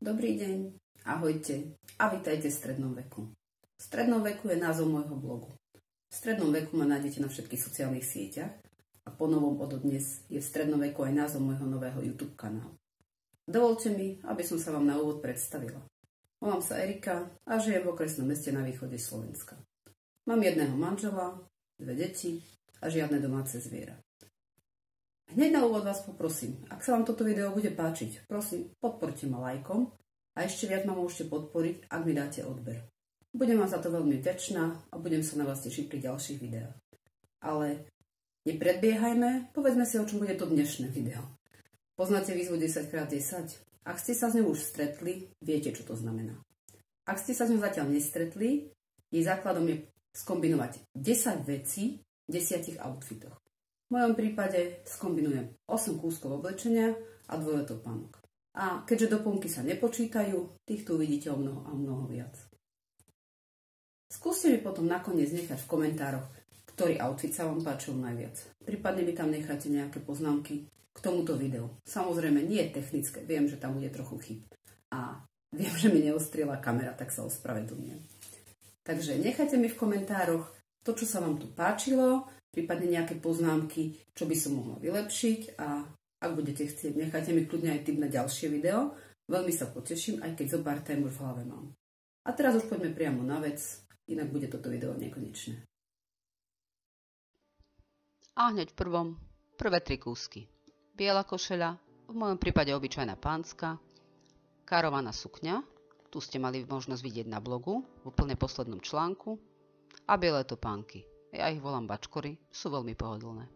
Dobrý deň, ahojte a vítajte v strednom veku. V strednom veku je názov môjho blogu. V strednom veku ma nájdete na všetkých sociálnych sieťach a po novom od dnes je v strednom veku aj názov môjho nového YouTube kanálu. Dovoľte mi, aby som sa vám na úvod predstavila. Volám sa Erika a žijem v okresnom meste na východe Slovenska. Mám jedného manžela, 2 deti a žiadne domáce zviera. Hneď na úvod vás poprosím, ak sa vám toto video bude páčiť, prosím, podporte ma lajkom a ešte viac ma môžete podporiť, ak mi dáte odber. Budem vám za to veľmi vďačná a budem sa na vás tešiť pri ďalších videách. Ale nepredbiehajme, povedzme si, o čom bude to dnešné video. Poznáte výzvu 10x10? Ak ste sa s ňou už stretli, viete, čo to znamená. Ak ste sa s ňou zatiaľ nestretli, jej základom je skombinovať 10 vecí v 10 outfitoch. V mojom prípade skombinujem 8 kúskov oblečenia a 2 topánok. A keďže doplnky sa nepočítajú, týchto uvidíte o mnoho a mnoho viac. Skúste mi potom nakoniec nechať v komentároch, ktorý outfit sa vám páčil najviac. Prípadne mi tam necháte nejaké poznámky k tomuto videu. Samozrejme nie je technické, viem, že tam bude trochu chyb. A viem, že mi neostriela kamera, tak sa ospravedlňujem. Takže nechajte mi v komentároch to, čo sa vám tu páčilo, prípadne nejaké poznámky, čo by som mohla vylepšiť a ak budete chcieť, nechajte mi kľudne aj tip na ďalšie video. Veľmi sa poteším, aj keď zo pár tém už v hlave mám. A teraz už poďme priamo na vec, inak bude toto video nekonečné. A hneď prvé 3 kúsky. Biela košeľa, v mojom prípade obyčajná pánska, karovaná sukňa, tu ste mali možnosť vidieť na blogu, v úplne poslednom článku, a biele topánky. Ja ich volám bačkory, sú veľmi pohodlné.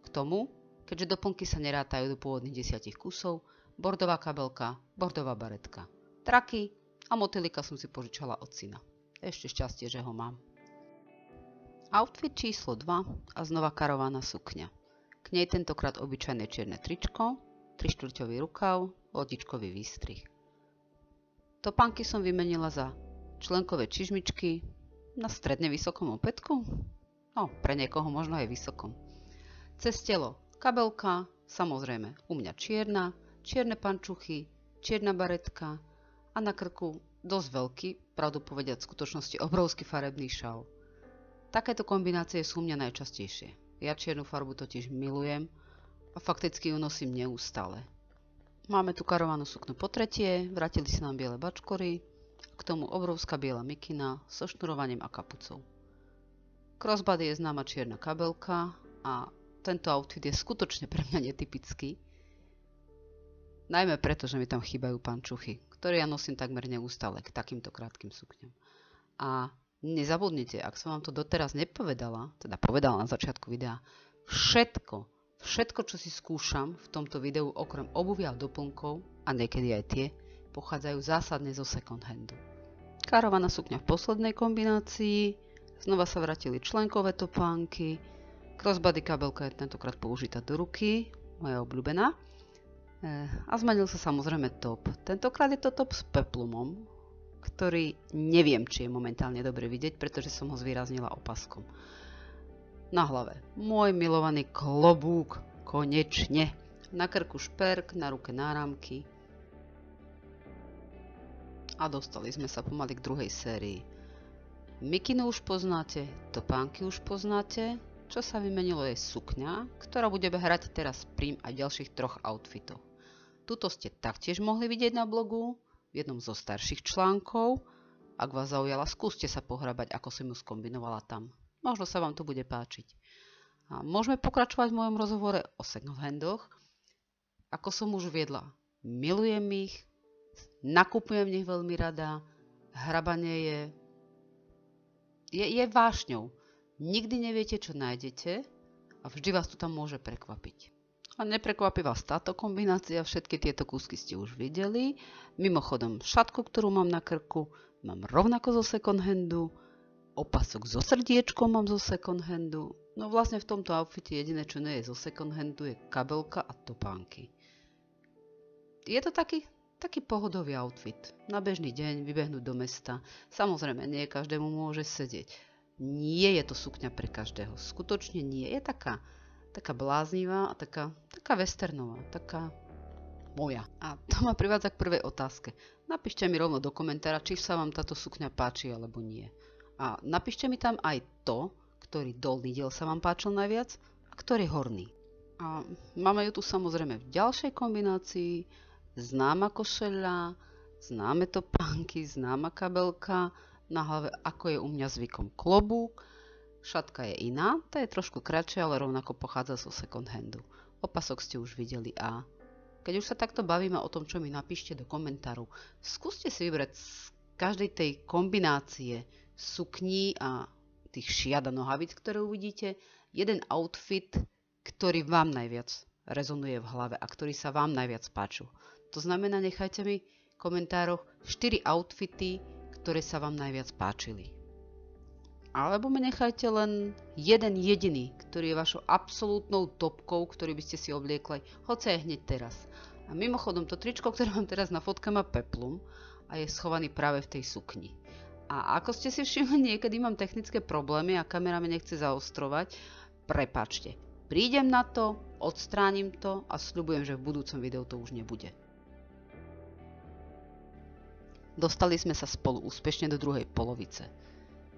K tomu, keďže doplnky sa nerátajú do pôvodných 10 kusov, bordová kabelka, bordová baretka, traky a motýlika som si požičala od syna. Ešte šťastie, že ho mám. Outfit číslo 2 a znova karovaná sukňa. K nej tentokrát obyčajné čierne tričko, 3/4 rukav, lodičkový výstrih. Topánky som vymenila za členkové čižmičky na stredne vysokom opätku. No, pre niekoho možno aj vysokom. Cez telo kabelka, samozrejme u mňa čierne pančuchy, čierna baretka a na krku dosť veľký, pravdu povediac v skutočnosti obrovský farebný šal. Takéto kombinácie sú u mňa najčastejšie. Ja čiernu farbu totiž milujem a fakticky ju nosím neustále. Máme tu karovanú suknu po tretie, vrátili sa nám biele bačkory, k tomu obrovská biela mikina so šnurovaním a kapucou. Crossbody je známa čierna kabelka a tento outfit je skutočne pre mňa netypický. Najmä preto, že mi tam chýbajú pančuchy, ktoré ja nosím takmer neustále k takýmto krátkym sukňam. A nezabudnite, ak som vám to doteraz nepovedala, teda povedala na začiatku videa, všetko, čo si skúšam v tomto videu, okrem obuvia a doplnkov, a niekedy aj tie, pochádzajú zásadne zo second handu. Karovaná sukňa v poslednej kombinácii, znova sa vrátili členkové topánky, crossbody kabelka je tentokrát použitá do ruky, moja obľúbená. A zmenil sa samozrejme top. Tentokrát je to top s peplumom, ktorý neviem, či je momentálne dobre vidieť, pretože som ho zvýraznila opaskom. Na hlave môj milovaný klobúk, konečne. Na krku šperk, na ruke náramky. A dostali sme sa pomaly k druhej sérii. Mikinu už poznáte, topánky už poznáte, čo sa vymenilo je sukňa, ktorá bude hrať teraz prím aj v ďalších 3 outfitoch. Tuto ste taktiež mohli vidieť na blogu, v jednom zo starších článkov. Ak vás zaujala, skúste sa pohrabať, ako som ju skombinovala tam. Možno sa vám to bude páčiť. A môžeme pokračovať v mojom rozhovore o second handoch. Ako som už viedla, milujem ich, nakupujem v nich veľmi rada, hrabanie je vášňou. Nikdy neviete, čo nájdete a vždy vás to tam môže prekvapiť. A neprekvapí vás táto kombinácia, všetky tieto kúsky ste už videli. Mimochodom, šatku, ktorú mám na krku, mám rovnako zo second handu, opasok so srdiečkom mám zo second handu. No vlastne v tomto outfite jediné, čo nie je zo second handu, je kabelka a topánky. Je to taký pohodový outfit. Na bežný deň vybehnúť do mesta. Samozrejme, nie každému môže sedieť. Nie je to sukňa pre každého. Skutočne nie. Je taká bláznivá a taká westernová. moja. A to ma privádza k prvej otázke. Napíšte mi rovno do komentára, či sa vám táto sukňa páči alebo nie. A napíšte mi tam aj to, ktorý dolný diel sa vám páčil najviac a ktorý horný. A máme ju tu samozrejme v ďalšej kombinácii. Známa košeľa, známe topánky, známa kabelka, na hlave ako je u mňa zvykom klobúk. Šatka je iná, tá je trošku kratšia, ale rovnako pochádza zo second handu. Opasok ste už videli a keď už sa takto bavíme o tom, čo mi napíšte do komentárov, skúste si vybrať z každej tej kombinácie sukní a tých šiat a nohavíc, ktoré uvidíte, jeden outfit, ktorý vám najviac rezonuje v hlave a ktorý sa vám najviac páčil. To znamená, nechajte mi v komentároch 4 outfity, ktoré sa vám najviac páčili. Alebo mi nechajte len jeden jediný, ktorý je vašou absolútnou topkou, ktorý by ste si obliekli, hoci aj hneď teraz. A mimochodom, to tričko, ktoré mám teraz na fotke, má peplum a je schovaný práve v tej sukni. A ako ste si všimli, niekedy mám technické problémy a kamera mi nechce zaostrovať, prepáčte. Prídem na to, odstránim to a sľubujem, že v budúcom videu to už nebude. Dostali sme sa spolu úspešne do druhej polovice.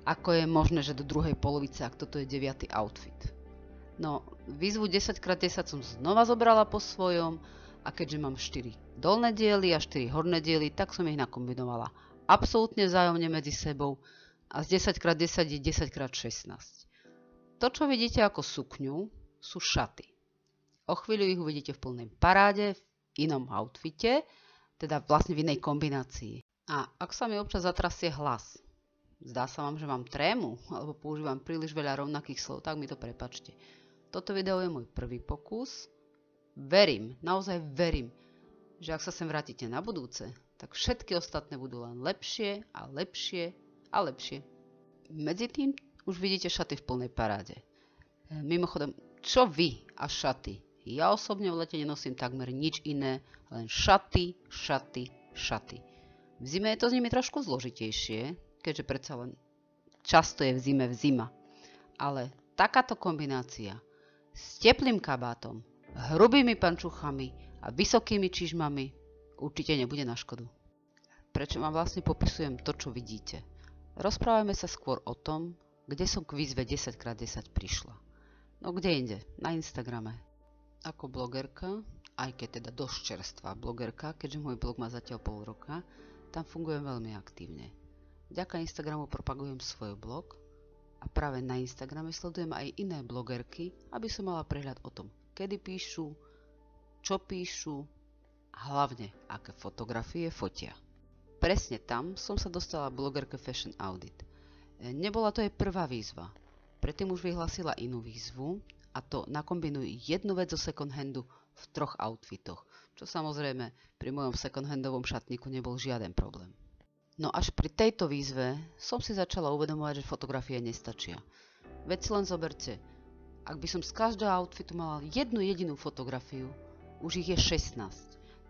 Ako je možné, že do druhej polovice, ak toto je 9. outfit? No, výzvu 10x10 som znova zobrala po svojom a keďže mám 4 dolné diely a 4 horné diely, tak som ich nakombinovala absolútne vzájomne medzi sebou a z 10x10 je 10x16. To, čo vidíte ako sukňu, sú šaty. O chvíľu ich uvidíte v plnej paráde, v inom outfite, teda vlastne v inej kombinácii. A ak sa mi občas zatrasie hlas, zdá sa vám, že mám trému, alebo používam príliš veľa rovnakých slov, tak mi to prepáčte. Toto video je môj prvý pokus. Verím, naozaj verím, že ak sa sem vrátite na budúce, tak všetky ostatné budú len lepšie a lepšie a lepšie. Medzi tým už vidíte šaty v plnej paráde. Mimochodom, čo vy a šaty? Ja osobne v lete nenosím takmer nič iné, len šaty, šaty, šaty. V zime je to s nimi trošku zložitejšie, keďže predsa len často je v zima. Ale takáto kombinácia s teplým kabátom, hrubými pančuchami a vysokými čižmami určite nebude na škodu. Prečo vám vlastne popisujem to, čo vidíte? Rozprávame sa skôr o tom, kde som k výzve 10x10 prišla. No kde inde? Na Instagrame. Ako blogerka, aj keď teda dosť čerstvá blogerka, keďže môj blog má zatiaľ pol roka, tam fungujem veľmi aktívne. Vďaka Instagramu propagujem svoj blog a práve na Instagrame sledujem aj iné blogerky, aby som mala prehľad o tom, kedy píšu, čo píšu a hlavne, aké fotografie fotia. Presne tam som sa dostala blogerke Fashion Audit. Nebola to jej prvá výzva. Predtým už vyhlásila inú výzvu a to nakombinuj jednu vec zo second handu v 3 outfitoch, čo samozrejme pri mojom second handovom šatníku nebol žiaden problém. No až pri tejto výzve som si začala uvedomovať, že fotografie nestačia. Veď si len zoberte, ak by som z každého outfitu mala jednu jedinú fotografiu, už ich je 16.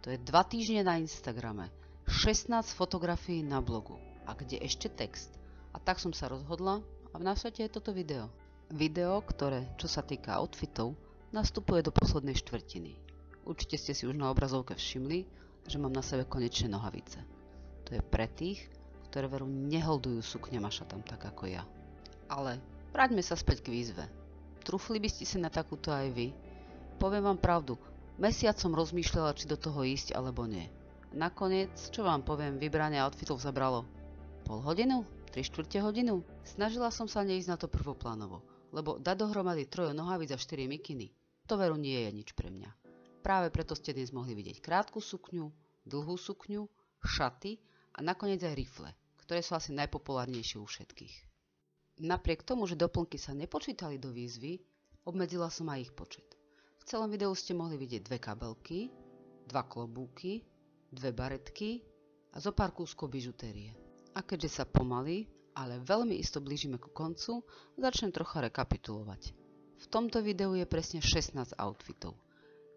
To je 2 týždne na Instagrame, 16 fotografií na blogu a kde ešte text. A tak som sa rozhodla a na svete je toto video. Video, ktoré, čo sa týka outfitov, nastupuje do poslednej štvrtiny. Určite ste si už na obrazovke všimli, že mám na sebe konečne nohavice. To je pre tých, ktoré veru neholdujú sukňam a šatám tak ako ja. Ale vráťme sa späť k výzve. Trúfli by ste si na takúto aj vy? Poviem vám pravdu, mesiac som rozmýšľala, či do toho ísť alebo nie. Nakoniec, čo vám poviem, vybranie outfitov zabralo pol hodinu? 3/4 hodinu? Snažila som sa neísť na to prvoplánovo, lebo dať dohromady 3 nohavíc a 4 mikiny, to veru nie je nič pre mňa. Práve preto ste dnes mohli vidieť krátku sukňu, dlhú sukňu, šaty a nakoniec aj rifle, ktoré sú asi najpopulárnejšie u všetkých. Napriek tomu, že doplnky sa nepočítali do výzvy, obmedzila som aj ich počet. V celom videu ste mohli vidieť 2 kabelky, 2 klobúky, 2 baretky a zo pár kúskov bižutérie. A keďže sa pomaly, ale veľmi isto blížime ku koncu, začnem trocha rekapitulovať. V tomto videu je presne 16 outfitov.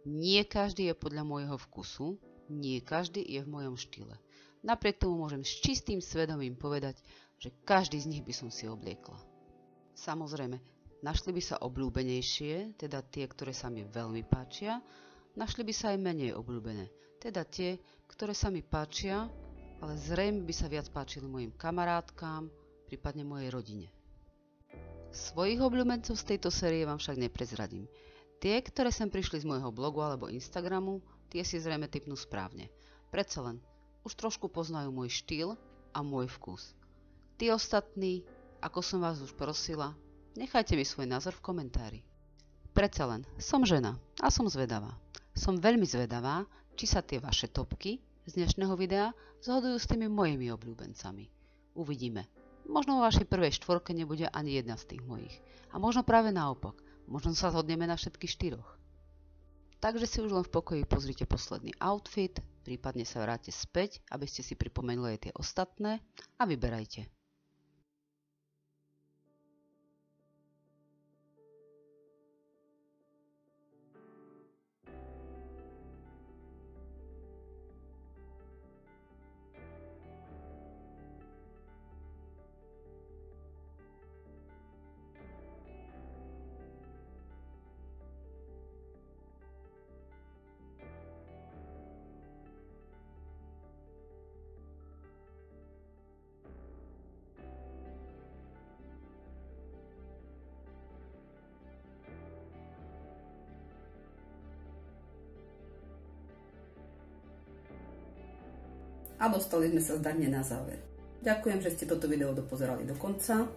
Nie každý je podľa môjho vkusu, nie každý je v mojom štýle. Napriek tomu môžem s čistým svedomím povedať, že každý z nich by som si obliekla. Samozrejme, našli by sa obľúbenejšie, teda tie, ktoré sa mi veľmi páčia, našli by sa aj menej obľúbené, teda tie, ktoré sa mi páčia, ale zrejme by sa viac páčili mojim kamarátkám, prípadne mojej rodine. Svojich obľúbencov z tejto série vám však neprezradím. Tie, ktoré sem prišli z môjho blogu alebo Instagramu, tie si zrejme tipnú správne. Predsa len, už trošku poznajú môj štýl a môj vkus. Tí ostatní, ako som vás už prosila, nechajte mi svoj názor v komentári. Predsa len, som žena a som zvedavá. Som veľmi zvedavá, či sa tie vaše topky z dnešného videa zhodujú s tými mojimi obľúbencami. Uvidíme. Možno vo vašej prvej štvorke nebude ani jedna z tých mojich. A možno práve naopak. Možno sa zhodneme na všetkých štyroch. Takže si už len v pokoji pozrite posledný outfit, prípadne sa vráte späť, aby ste si pripomenuli aj tie ostatné a vyberajte. A dostali sme sa zdarne na záver. Ďakujem, že ste toto video dopozerali do konca,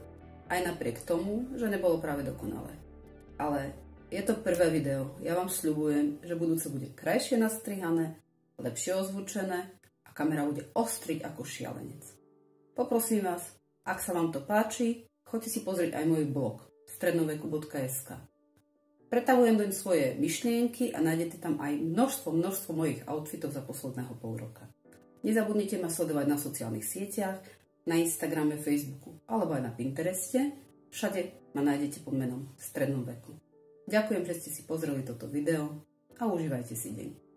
aj napriek tomu, že nebolo práve dokonalé. Ale je to prvé video, ja vám sľubujem, že budúce bude krajšie nastrihané, lepšie ozvučené a kamera bude ostriť ako šialenec. Poprosím vás, ak sa vám to páči, choďte si pozrieť aj môj blog strednoveku.sk. Pretavujem doň svoje myšlienky a nájdete tam aj množstvo mojich outfitov za posledného pol roka. Nezabudnite ma sledovať na sociálnych sieťach, na Instagrame, Facebooku alebo aj na Pintereste. Všade ma nájdete pod menom Strednom veku. Ďakujem, že ste si pozreli toto video a užívajte si deň.